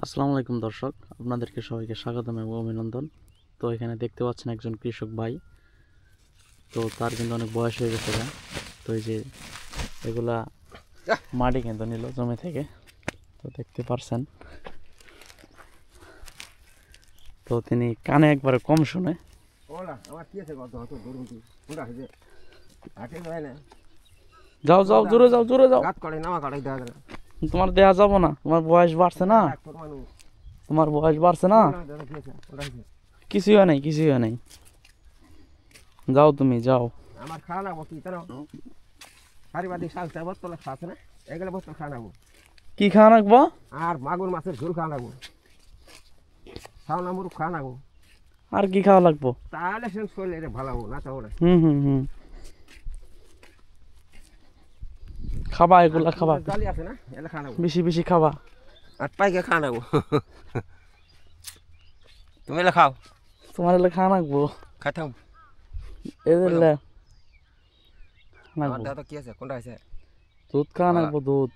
আসসালামু আলাইকুম দর্শক, আপনাদেরকে সবাইকে স্বাগতম এবং অভিনন্দন। তো এখানে দেখতে পাচ্ছেন একজন কৃষক ভাই। তো তার কিন্তু অনেক বয়স হয়ে গেছে না। তো এই যে এগুলা মাটি কিন্তু নিল জমি থেকে, তো দেখতে পারছেন। তো তিনি কানে একবারে কম শুনে। যাও যাও, জোরে যাও, জোরে যাও। তোমার দেয়া যাবো না, তোমার বয়স বাড়ছে না, তোমার বয়স বাড়ছে না। কিছুই হয় নাই, কিছুই হয় নাই। যাও তুমি যাও। আমার খাওয়া নাবো কি তার পারিবারিক স্বাস্থ্য বোতল খাচ্ছে না, এগুলো বোতল খাওয়া নাবো। কি খাওয়া রাখবো? আর মাগুর মাছের ঝোল খাওয়া নাবো, শাওনা মুরগ খাওয়া নাবো। আর কি খাওয়া লাগবো? তাহলে সে শরীরে ভালো হবো না তাহলে। হুম। খাবা, এগুলা খাবা, জালি আছে না, এগুলো খাওয়া নাবো। বেশি বেশি খাবা। আর পাইকে খাওয়া নাবো। তুমি এলে খাও। তোমার এলে খাওয়া লাগবো। খাইতাম এদের আমার দাদা কি আছে কোনটা আছে? দুধ খাওয়া লাগবো, দুধ।